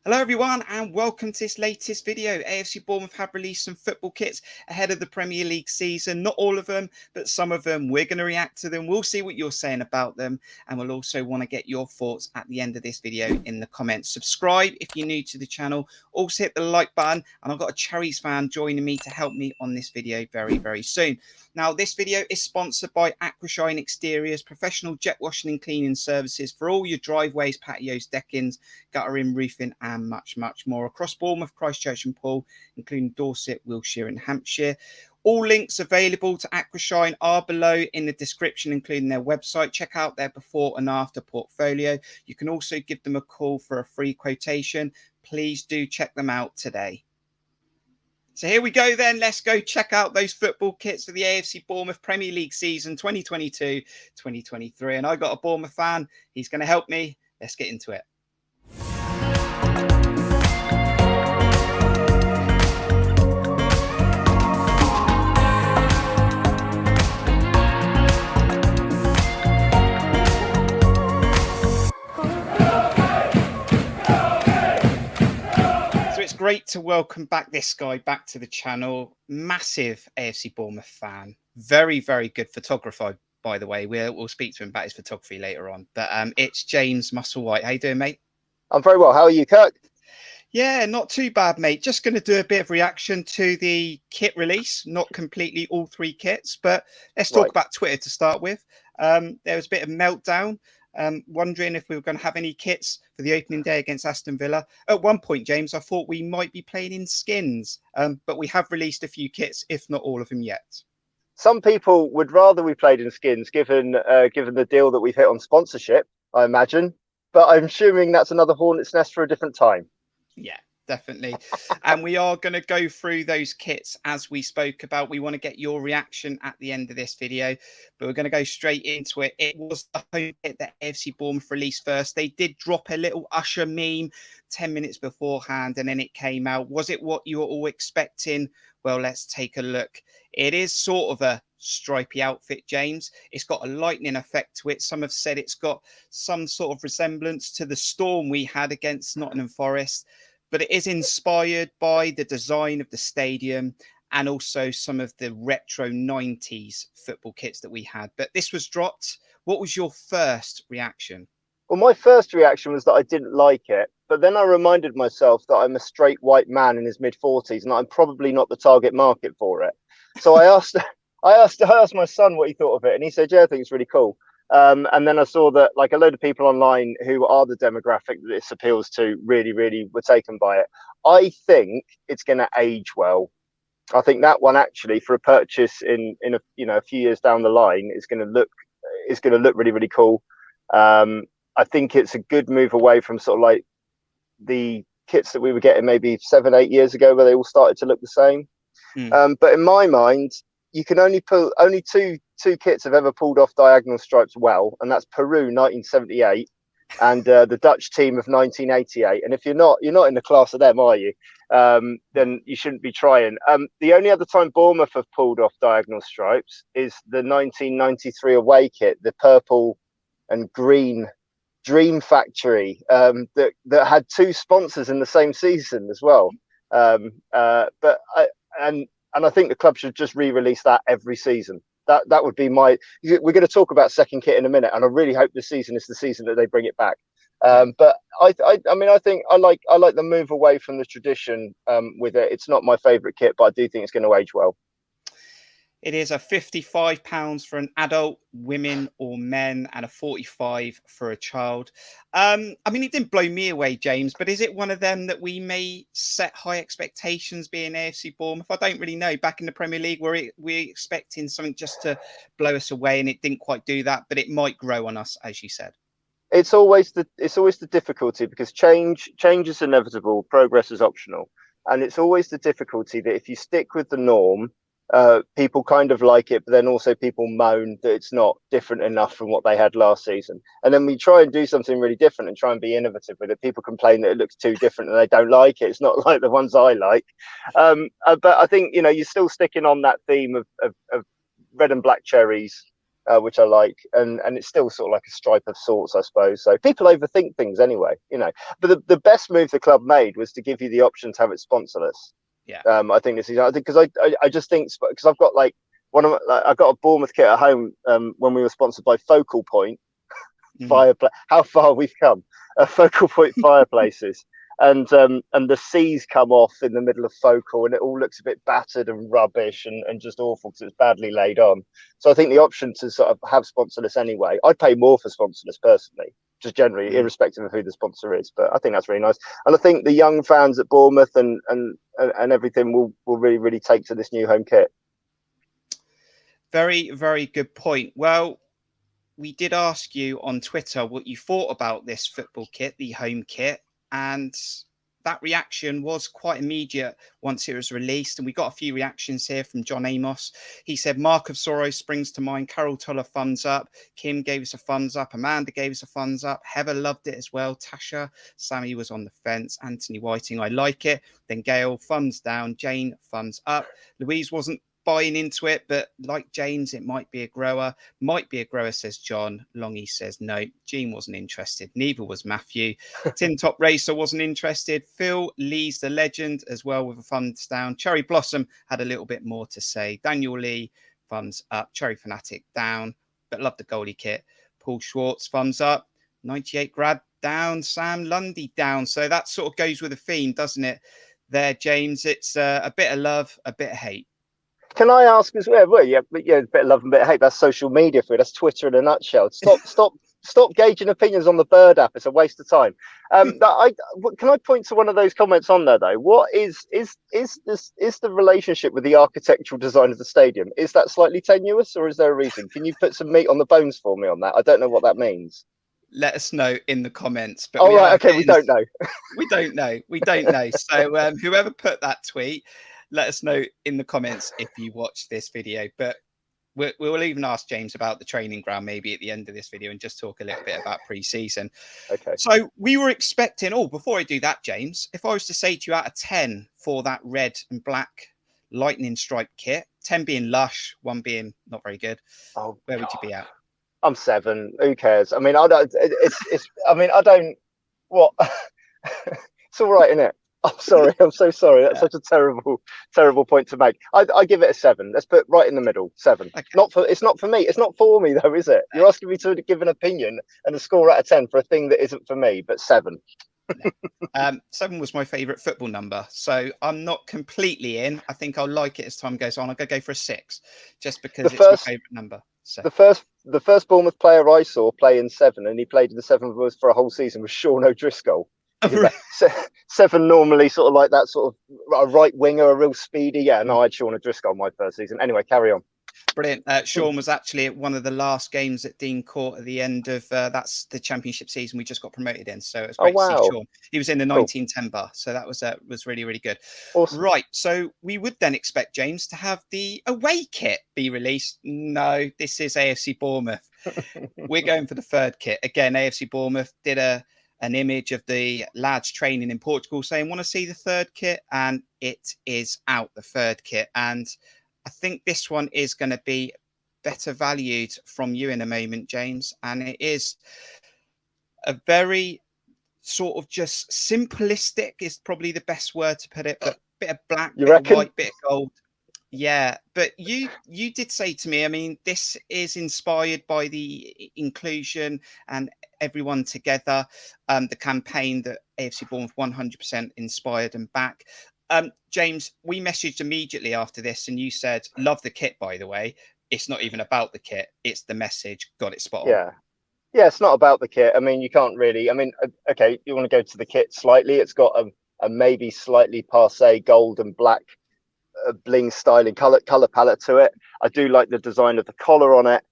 Hello everyone and welcome to this latest video. AFC Bournemouth have released some football kits ahead of the Premier League season. Not all of them, but some of them. We're going to react to them. We'll see what you're saying about them, and we'll also want to get your thoughts at the end of this video in the comments. Subscribe if you're new to the channel. Also hit the like button, and I've got a Cherries fan joining me to help me on this video very soon. Now, this video is sponsored by Aquashine Exteriors, professional jet washing and cleaning services for all your driveways, patios, deckings, guttering, roofing, and much more across Bournemouth, Christchurch and Poole, including Dorset, Wiltshire and Hampshire. All links available to Aquashine are below in the description, including their website. Check out their before and after portfolio. You can also give them a call for a free quotation. Please do check them out today. So here we go then. Let's go check out those football kits for the AFC Bournemouth Premier League season 2022-2023. And I got a Bournemouth fan. He's going to help me. Let's get into it. Great to welcome back this guy back to the channel. Massive AFC Bournemouth fan, very good photographer, by the way. We'll speak to him about his photography later on, but it's James Musselwhite. How you doing, mate? I'm very well. How are you, Kirk? Yeah, not too bad, mate. Just going to do a bit of reaction to the kit release, not completely all three kits, but let's talk about Twitter to start with. There was a bit of meltdown. Wondering if we were going to have any kits for the opening day against Aston Villa. At one point, James, I thought we might be playing in skins, but we have released a few kits, if not all of them yet. Some people would rather we played in skins, given the deal that we've hit on sponsorship, I imagine. But I'm assuming that's another hornet's nest for a different time. Yeah, definitely. And we are going to go through those kits as we spoke about. We want to get your reaction at the end of this video, but we're going to go straight into it. It was the home kit that AFC Bournemouth released first. They did drop a little Usher meme 10 minutes beforehand, and then it came out. Was it what you were all expecting? Well, let's take a look. It is sort of a stripy outfit, James. It's got a lightning effect to it. Some have said it's got some sort of resemblance to the storm we had against Nottingham Forest, but it is inspired by the design of the stadium and also some of the retro 90s football kits that we had. But this was dropped. What was your first reaction? Well, my first reaction was that I didn't like it, but then I reminded myself that I'm a straight white man in his mid-40s and I'm probably not the target market for it. So I asked my son what he thought of it, and he said, yeah, I think it's really cool. And then I saw that like a load of people online who are the demographic that this appeals to really were taken by it. I think it's going to age well. I think that one actually for a purchase in a few years down the line is going to look really cool. I think it's a good move away from sort of like the kits that we were getting maybe 7-8 years ago where they all started to look the same. But in my mind, you can only two kits have ever pulled off diagonal stripes well, and that's Peru 1978 and the Dutch team of 1988. And if you're not in the class of them, are you? Then you shouldn't be trying. The only other time Bournemouth have pulled off diagonal stripes is the 1993 away kit, the purple and green Dream Factory that had two sponsors in the same season as well. But I think the club should just re-release that every season. That would be my. We're going to talk about second kit in a minute, and I really hope this season is the season that they bring it back. But I mean, I think I like the move away from the tradition with it. It's not my favourite kit, but I do think it's going to age well. It is a £55 for an adult, women or men, and a £45 for a child. I mean, it didn't blow me away, James, but is it one of them that we may set high expectations being AFC Bournemouth? I don't really know. Back in the Premier League, we're expecting something just to blow us away, and it didn't quite do that, but it might grow on us, as you said. It's always the difficulty, because change is inevitable, progress is optional, and it's always the difficulty that if you stick with the norm, people kind of like it, but then also people moan that it's not different enough from what they had last season. And then we try and do something really different and try and be innovative with it. People complain that it looks too different and they don't like it. It's not like the ones I like. But I think, you're still sticking on that theme of red and black cherries which I like, and it's still sort of like a stripe of sorts, I suppose. So people overthink things anyway, you know. But the best move the club made was to give you the option to have it sponsorless. Yeah. I think this is, I think, because I just think, because I've got like I got a Bournemouth kit at home when we were sponsored by Focal Point fireplace. How far we've come! Focal Point fireplaces, and the C's come off in the middle of Focal, and it all looks a bit battered and rubbish and just awful because it's badly laid on. So I think the option to sort of have sponsorless anyway, I'd pay more for sponsorless personally, just generally, irrespective of who the sponsor is. But I think that's really nice, and I think the young fans at Bournemouth and everything will really take to this new home kit. Very, very good point. Well, we did ask you on Twitter what you thought about this football kit, the home kit, and that reaction was quite immediate once it was released. And we got a few reactions here from John Amos. He said, Mark of Sorrow springs to mind. Carol Toller, thumbs up. Kim gave us a thumbs up. Amanda gave us a thumbs up. Heather loved it as well. Tasha, Sammy was on the fence. Anthony Whiting, I like it. Then Gail, thumbs down. Jane, thumbs up. Louise wasn't buying into it, but like James, it might be a grower. Might be a grower, says John. Longy says no. Jean wasn't interested. Neither was Matthew. Tin Top Racer wasn't interested. Phil, Lee's the legend as well with a thumbs down. Cherry Blossom had a little bit more to say. Daniel Lee, thumbs up. Cherry Fanatic down, but loved the goalie kit. Paul Schwartz, thumbs up. 98 grad down. Sam Lundy down. So that sort of goes with the theme, doesn't it? There, James. It's a bit of love, a bit of hate. Can I ask as well? Well, yeah, a bit of love and a bit of hate. That's social media for you. That's Twitter in a nutshell. Stop gauging opinions on the Bird app. It's a waste of time. Can I point to one of those comments on there though? What is the relationship with the architectural design of the stadium? Is that slightly tenuous, or is there a reason? Can you put some meat on the bones for me on that? I don't know what that means. Let us know in the comments. But we don't know. We don't know. So whoever put that tweet, let us know in the comments if you watched this video. But we'll even ask James about the training ground maybe at the end of this video and just talk a little bit about pre-season. Okay. So we were expecting, before I do that, James, if I was to say to you out of 10 for that red and black lightning stripe kit, 10 being lush, 1 being not very good, where would you be at? I'm 7. Who cares? I mean, I don't. I don't. What? It's all right, isn't it? I'm sorry. I'm so sorry. That's such a terrible point to make. I give it a 7. Let's put right in the middle. 7. Okay. It's not for me. It's not for me though, is it? You're asking me to give an opinion and a score out of 10 for a thing that isn't for me. But 7. 7 was my favourite football number, so I'm not completely in. I think I'll like it as time goes on. I'm gonna go for a 6, just because it's my favourite number. So. The first Bournemouth player I saw play in 7, and he played in the 7 of us for a whole season, was Sean O'Driscoll. 7 normally sort of like that sort of a right winger, a real speedy. Yeah, no, I had Sean O'Driscoll my first season. Anyway, carry on. Brilliant. Sean was actually at one of the last games at Dean Court at the end of that's the championship season we just got promoted in. So it was great to see Sean. He was in the 1910 bar, so that was really, really good. Awesome. Right. So we would then expect James to have the away kit be released. No, this is AFC Bournemouth. We're going for the third kit again. AFC Bournemouth did an image of the lads training in Portugal saying, want to see the third kit? And it is out, the third kit. And I think this one is going to be better valued from you in a moment, James. And it is a very sort of just simplistic is probably the best word to put it, but bit of black, bit of white, bit of gold. Yeah, but you did say to me, I mean, this is inspired by the inclusion and everyone together, the campaign that AFC Bournemouth 100% inspired and back. James, we messaged immediately after this and you said, love the kit, by the way. It's not even about the kit. It's the message. Got it spot on. Yeah, it's not about the kit. I mean, you can't really, okay, you want to go to the kit slightly. It's got a maybe slightly passé gold and black bling styling color palette to it. I do like the design of the collar on it.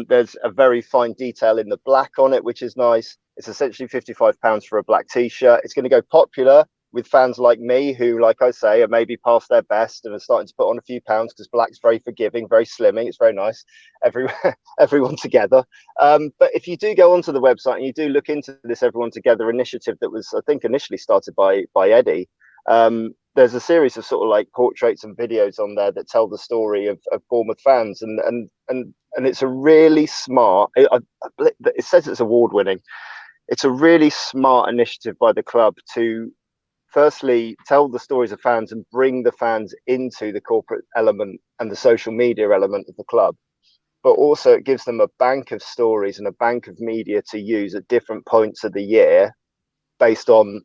There's a very fine detail in the black on it, which is nice. It's essentially £55 for a black t-shirt. It's going to go popular with fans like me who, like I say, are maybe past their best and are starting to put on a few pounds because black's very forgiving, very slimming. It's very nice. Everyone together. But if you do go onto the website and you do look into this Everyone Together initiative that was, I think, initially started by Eddie, there's a series of sort of like portraits and videos on there that tell the story of Bournemouth fans, and and it's a really smart. It says it's award-winning. It's a really smart initiative by the club to firstly tell the stories of fans and bring the fans into the corporate element and the social media element of the club. But also it gives them a bank of stories and a bank of media to use at different points of the year based on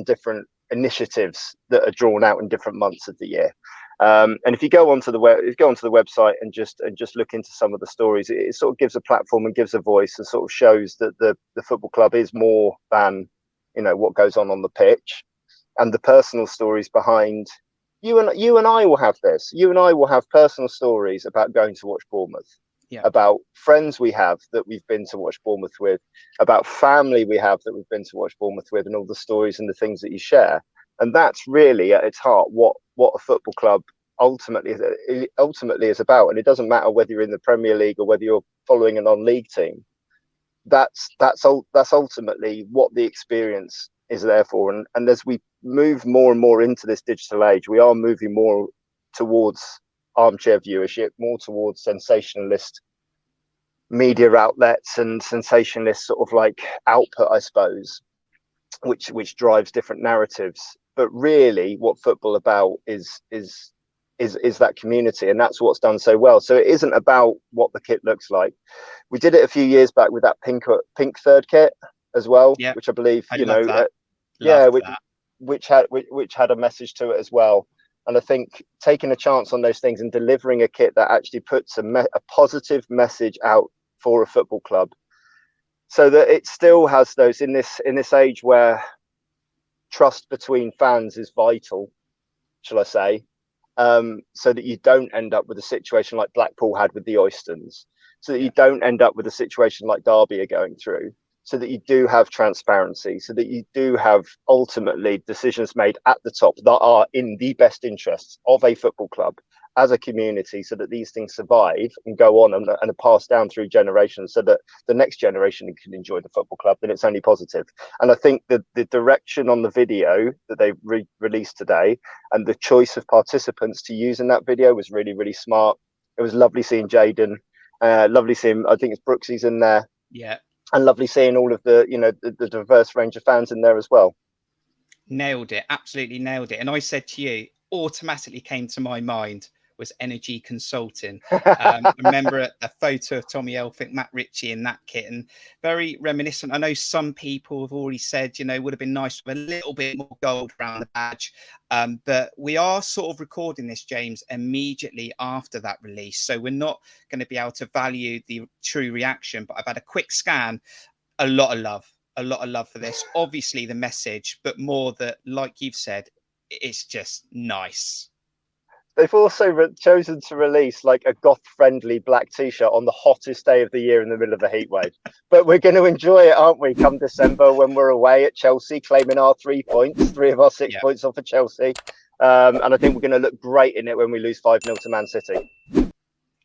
different initiatives that are drawn out in different months of the year. And if you go onto the website and just look into some of the stories, it sort of gives a platform and gives a voice and sort of shows that the football club is more than, you know, what goes on the pitch, and the personal stories behind. You and I will have this. You and I will have personal stories about going to watch Bournemouth, about friends we have that we've been to watch Bournemouth with, about family we have that we've been to watch Bournemouth with, and all the stories and the things that you share. And that's really at its heart what a football club ultimately is about. And it doesn't matter whether you're in the Premier League or whether you're following a non-league team. That's ultimately what the experience is there for. And as we move more and more into this digital age, we are moving more towards armchair viewership, more towards sensationalist media outlets and sensationalist sort of like output, I suppose, which drives different narratives. But really what football about is that community, and that's what's done so well. So it isn't about what the kit looks like. We did it a few years back with that pink third kit as well, which I believe, which had a message to it as well. And I think taking a chance on those things and delivering a kit that actually puts a positive message out for a football club, so that it still has those in this age where trust between fans is vital, shall I say, so that you don't end up with a situation like Blackpool had with the Oystons, so that you don't end up with a situation like Derby are going through, so that you do have transparency, so that you do have ultimately decisions made at the top that are in the best interests of a football club as a community, so that these things survive and go on and are passed down through generations, so that the next generation can enjoy the football club. Then it's only positive. And I think that the direction on the video that they released today and the choice of participants to use in that video was really, really smart. It was lovely seeing Jaden, lovely seeing, I think it's Brooksy's in there. Yeah. And lovely seeing all of the, you know, the diverse range of fans in there as well. Nailed it. Absolutely nailed it. And I said to you, automatically came to my mind was Energy Consulting. Remember a photo of Tommy Elphick, Matt Ritchie in that kit, and very reminiscent. I know some people have already said, you know, would have been nice with a little bit more gold around the badge. But we are sort of recording this, James, immediately after that release. So we're not going to be able to value the true reaction. But I've had a quick scan. A lot of love for this. Obviously the message, but more that, like you've said, it's just nice. They've also chosen to release like a goth-friendly black T-shirt on the hottest day of the year in the middle of a heat wave. But we're going to enjoy it, aren't we, come December when we're away at Chelsea, claiming our 3 points, 3 of our 6 points off of Chelsea. And I think we're going to look great in it when we lose 5-0 to Man City.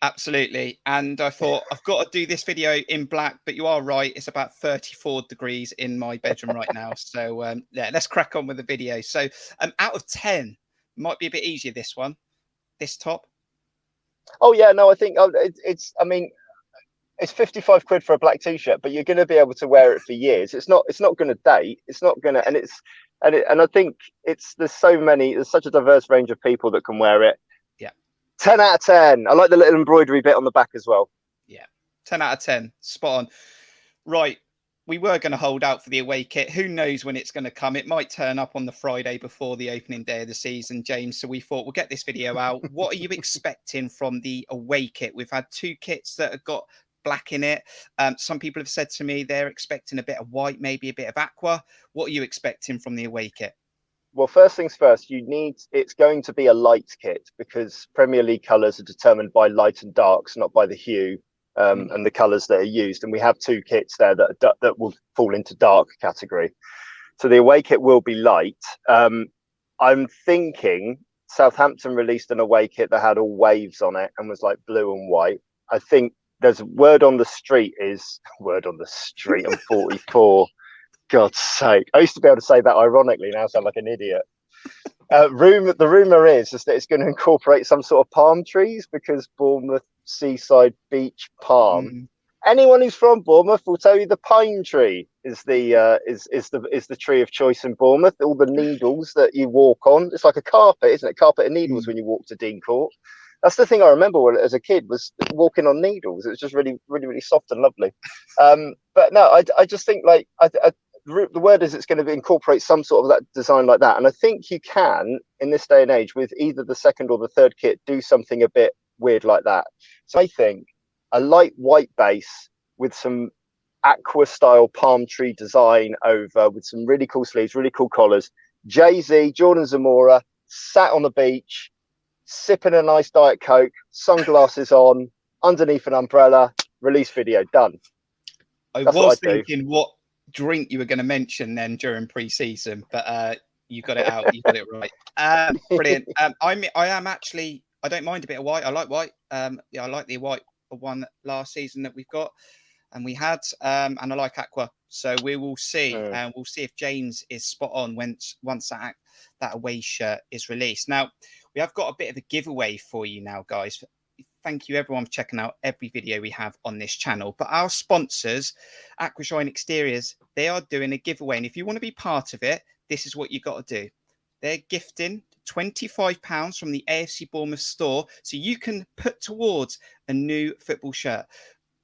Absolutely. And I thought, I've got to do this video in black, but you are right. It's about 34 degrees in my bedroom right now. So yeah, let's crack on with the video. So out of 10, might be a bit easier, this top. Oh yeah, no, I think I mean, it's 55 quid for a black T-shirt, but you're going to be able to wear it for years. It's not going to date. It's not going to, and I think there's such a diverse range of people that can wear it. 10 out of 10. I like the little embroidery bit on the back as well. Yeah, 10 out of 10. Spot on. Right, we were going to hold out for the away kit. Who knows when it's going to come? It might turn up on the Friday before the opening day of the season, James. So we thought we'll get this video out. What are you expecting from the away kit? We've had 2 kits that have got black in it. Some people have said to me they're expecting a bit of white, maybe a bit of aqua. What are you expecting from the away kit? Well, first things first, it's going to be a light kit because Premier League colours are determined by light and darks, not by the hue and the colours that are used. And we have 2 kits there that will fall into dark category. So the away kit will be light. I'm thinking Southampton released an away kit that had all waves on it and was like blue and white. I think there's word on the street. I'm 44. God's sake. I used to be able to say that ironically. Now I sound like an idiot. The rumour is that it's going to incorporate some sort of palm trees because Bournemouth seaside beach palm. Anyone who's from Bournemouth will tell you the pine tree is the tree of choice in Bournemouth. All the needles that you walk on, it's like a carpet, isn't it? Carpet of needles when you walk to Dean Court. That's the thing I remember when, as a kid, was walking on needles. It was just really, really, really soft and lovely. But no, I just think like the word is it's going to incorporate some sort of that design like that. And I think you can, in this day and age, with either the second or the third kit, do something a bit weird like that. So I think a light white base with some aqua style palm tree design over, with some really cool sleeves, really cool collars. Jay-Z, Jordan Zamora, sat on the beach, sipping a nice Diet Coke, sunglasses on, underneath an umbrella, release video, done. That's was thinking what drink you were going to mention then during pre-season, but you got it out. You got it right. Brilliant. I am actually, I don't mind a bit of white. I like white. Yeah, I like the white one last season that we've got and we had, and I like aqua. So we will see, and we'll see if James is spot on once that away shirt is released. Now, we have got a bit of a giveaway for you now, guys. Thank you everyone for checking out every video we have on this channel. But our sponsors, Aquashine Exteriors, they are doing a giveaway. And if you want to be part of it, this is what you got to do. They're gifting £25 from the AFC Bournemouth store, so you can put towards a new football shirt.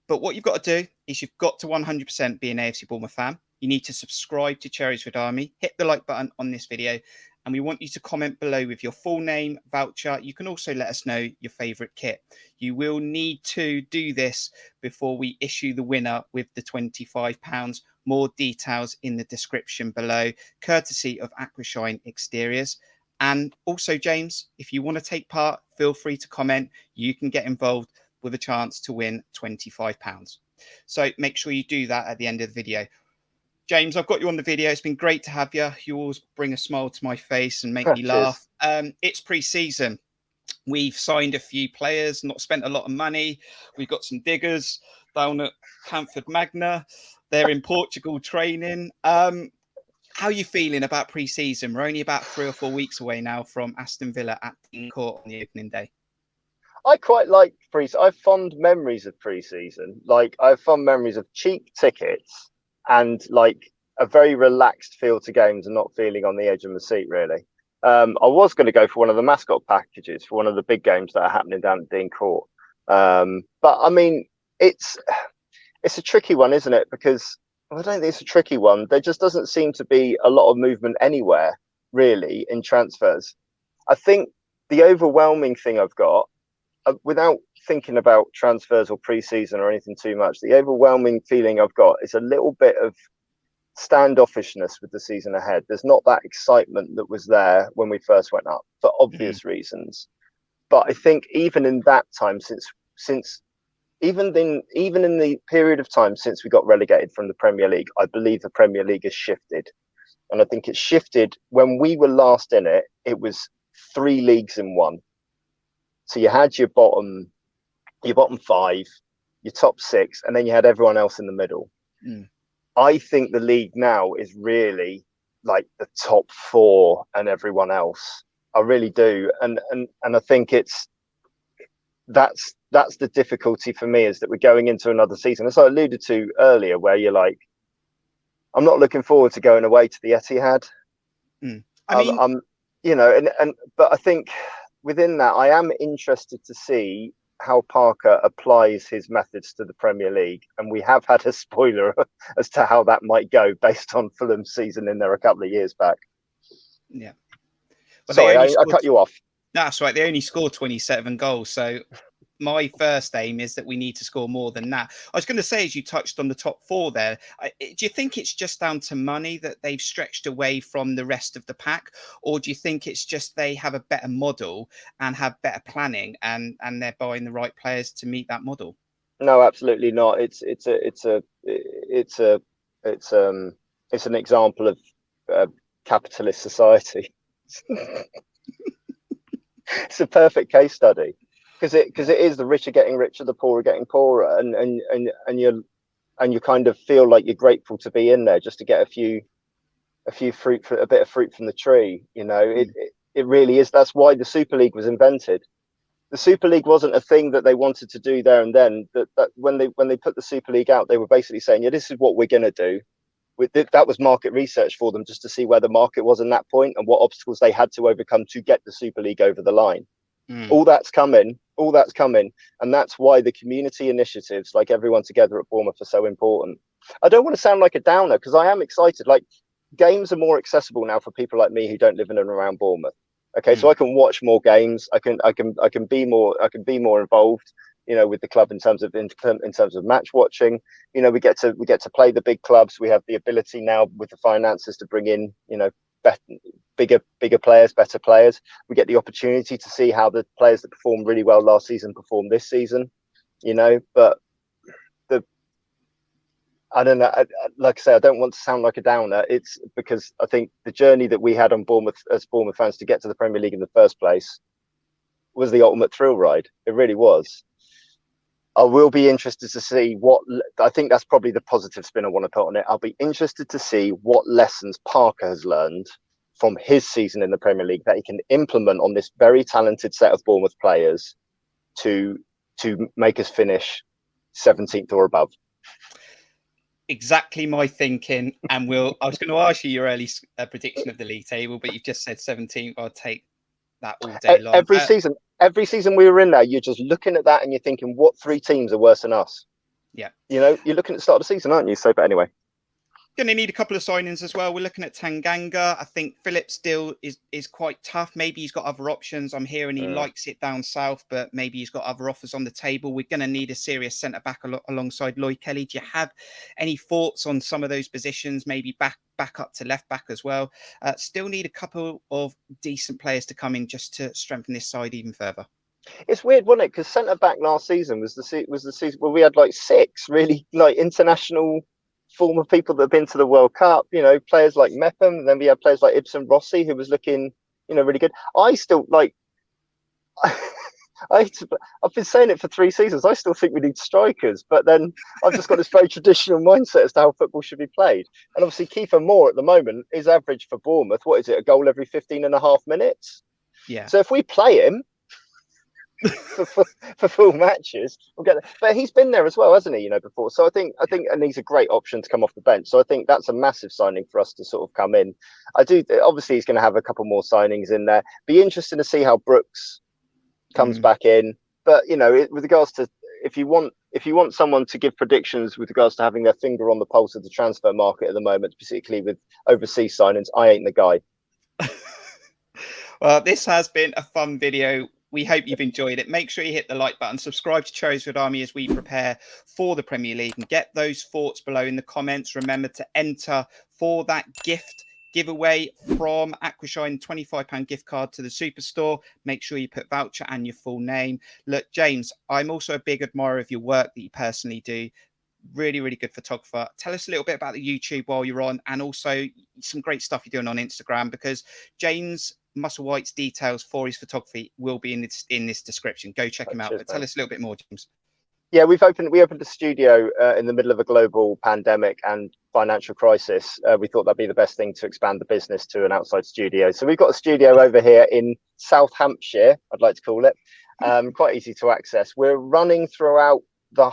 But what you've got to do is you've got to 100% be an AFC Bournemouth fan. You need to subscribe to Cherries Red Army, hit the like button on this video, and we want you to comment below with your full name, voucher. You can also let us know your favourite kit. You will need to do this before we issue the winner with the £25. More details in the description below, courtesy of Aquashine Exteriors. And also, James, if you want to take part, feel free to comment. You can get involved with a chance to win £25. So make sure you do that at the end of the video. James, I've got you on the video. It's been great to have you. You always bring a smile to my face and make me laugh. It's pre-season. We've signed a few players, not spent a lot of money. We've got some diggers down at Camford Magna. They're in Portugal training. How are you feeling about pre-season? We're only about 3 or 4 weeks away now from Aston Villa at Dean Court on the opening day. I quite like pre-season. I have fond memories of pre-season. Like, I have fond memories of cheap tickets and like a very relaxed feel to games and not feeling on the edge of my seat, really. I was going to go for one of the mascot packages for one of the big games that are happening down at Dean Court. But I mean, it's a tricky one, isn't it? Because I don't think it's a tricky one. There just doesn't seem to be a lot of movement anywhere, really, in transfers. I think the overwhelming thing I've got, without thinking about transfers or pre-season or anything too much, the overwhelming feeling I've got is a little bit of standoffishness with the season ahead. There's not that excitement that was there when we first went up, for obvious reasons. But I think even in that time, even in the period of time since we got relegated from the Premier League, I believe the Premier League has shifted. And I think it shifted when we were last in it. It was 3 leagues in one. So you had your bottom 5, your top 6, and then you had everyone else in the middle. I think the league now is really like the top 4 and everyone else. I really do. And I think that's the difficulty for me, is that we're going into another season, as I alluded to earlier, where you're like, I'm not looking forward to going away to the Etihad. I'm you know, but I think within that, I am interested to see how Parker applies his methods to the Premier League. And we have had a spoiler as to how that might go based on Fulham's season in there a couple of years back. Yeah. But sorry, I cut you off. No, that's right. They only scored 27 goals. So my first aim is that we need to score more than that. I was going to say, as you touched on the top 4 there, do you think it's just down to money that they've stretched away from the rest of the pack? Or do you think it's just they have a better model and have better planning and they're buying the right players to meet that model? No, absolutely not. It's an example of capitalist society. It's a perfect case study. Because it is, the rich are getting richer, the poor are getting poorer, and you kind of feel like you're grateful to be in there just to get a bit of fruit from the tree. You know, it really is. That's why the Super League was invented. the Super League wasn't a thing that they wanted to do there and then. That when they put the Super League out, they were basically saying, yeah, this is what we're going to do. That was market research for them, just to see where the market was in that point and what obstacles they had to overcome to get the Super League over the line. All that's coming, and that's why the community initiatives, like everyone together at Bournemouth, are so important. I don't want to sound like a downer, because I am excited. Like, games are more accessible now for people like me who don't live in and around Bournemouth. Okay, so I can watch more games. I can be more involved, with the club in terms of match watching. We get to play the big clubs. We have the ability now with the finances to bring in, bigger players, better players. We get the opportunity to see how the players that performed really well last season perform this season. But I don't know. Like I say, I don't want to sound like a downer. It's because I think the journey that we had on Bournemouth as Bournemouth fans to get to the Premier League in the first place was the ultimate thrill ride. It really was. I will be interested to see I think that's probably the positive spin I want to put on it. I'll be interested to see what lessons Parker has learned from his season in the Premier League that he can implement on this very talented set of Bournemouth players to make us finish 17th or above. Exactly my thinking. And I was going to ask you your early prediction of the league table, but you've just said 17th. I'll take that all day long. Every season we were in there, you're just looking at that and you're thinking, what 3 teams are worse than us? Yeah. You're looking at the start of the season, aren't you? So, but anyway. Going to need a couple of signings as well. We're looking at Tanganga. I think Phillips still is quite tough. Maybe he's got other options. I'm hearing he likes it down south, but maybe he's got other offers on the table. We're going to need a serious centre-back alongside Lloyd Kelly. Do you have any thoughts on some of those positions? Maybe back up to left-back as well. Still need a couple of decent players to come in just to strengthen this side even further. It's weird, wasn't it? Because centre-back last season was the season where we had like 6 really like international former people that have been to the World Cup, players like Mepham, and then we had players like Ibsen Rossi, who was looking, really good. I still like, I've been saying it for 3 seasons. I still think we need strikers, but then I've just got this very traditional mindset as to how football should be played. And obviously Kiefer Moore at the moment is average for Bournemouth. What is it? A goal every 15.5 minutes? Yeah. So if we play him for full matches, we'll get there. But he's been there as well, hasn't he? Before. So I think, and he's a great option to come off the bench. So I think that's a massive signing for us to sort of come in. Obviously, he's going to have a couple more signings in there. Be interesting to see how Brooks comes back in. But with regards to if you want someone to give predictions with regards to having their finger on the pulse of the transfer market at the moment, particularly with overseas signings, I ain't the guy. Well, this has been a fun video. We hope you've enjoyed it. Make sure you hit the like button, subscribe to Cherries Red Army as we prepare for the Premier League, and get those thoughts below in the comments. Remember to enter for that gift giveaway from Aquashine, £25 gift card to the Superstore. Make sure you put voucher and your full name. Look, James, I'm also a big admirer of your work that you personally do. Really, really good photographer. Tell us a little bit about the YouTube while you're on, and also some great stuff you're doing on Instagram, because James Musselwhite's details for his photography will be in this description. Go check him out. But tell us a little bit more, James. Yeah, we opened a studio in the middle of a global pandemic and financial crisis. We thought that'd be the best thing to expand the business to an outside studio. So we've got a studio over here in South Hampshire, I'd like to call it. Quite easy to access. We're running throughout the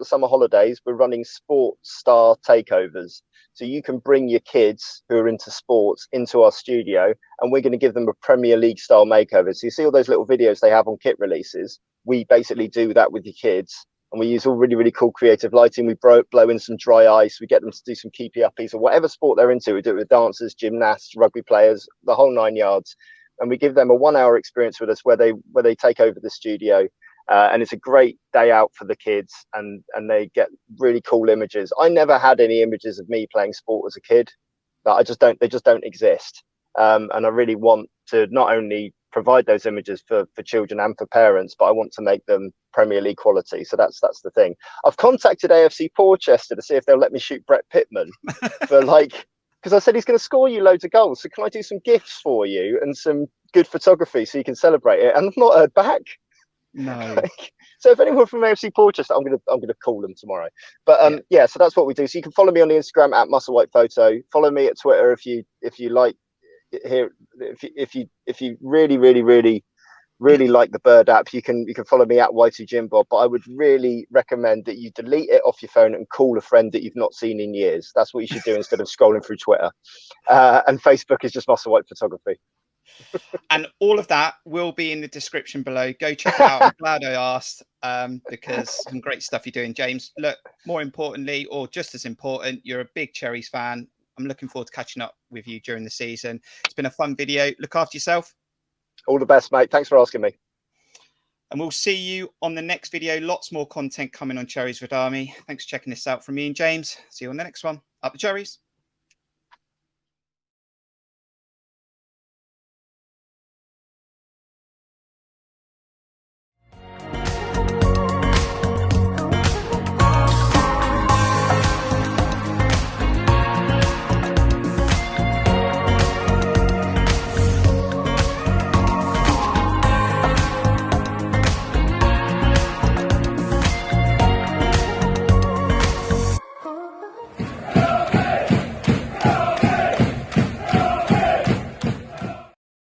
summer holidays. We're running sports star takeovers. So you can bring your kids who are into sports into our studio, and we're going to give them a Premier League style makeover. So you see all those little videos they have on kit releases. We basically do that with your kids, and we use all really, really cool creative lighting. We blow in some dry ice. We get them to do some keepy uppies or whatever sport they're into. We do it with dancers, gymnasts, rugby players, the whole 9 yards. And we give them a 1-hour experience with us where they take over the studio. And it's a great day out for the kids, and they get really cool images. I never had any images of me playing sport as a kid. They just don't exist. And I really want to not only provide those images for children and for parents, but I want to make them Premier League quality. So that's the thing. I've contacted AFC Portchester to see if they'll let me shoot Brett Pittman for because I said he's going to score you loads of goals. So can I do some gifts for you and some good photography so you can celebrate it? And I've not heard back. No. So if anyone from AFC Portchester, I'm gonna call them tomorrow. But yeah, so that's what we do. So you can follow me on the Instagram at Musselwhite Photo. Follow me at Twitter if you like. If you really, really, really really like the Bird app. You can follow me at Y2Jimbob, but I would really recommend that you delete it off your phone and call a friend that you've not seen in years. That's what you should do instead of scrolling through Twitter. And Facebook is just Musselwhite Photography. And all of that will be in the description below. Go check it out. I'm glad I asked, because some great stuff you're doing, James. Look, more importantly, or just as important, you're a big Cherries fan. I'm looking forward to catching up with you during the season. It's been a fun video. Look after yourself. All the best, mate. Thanks for asking me. And we'll see you on the next video. Lots more content coming on Cherries Red Army. Thanks for checking this out from me and James. See you on the next one. Up the cherries.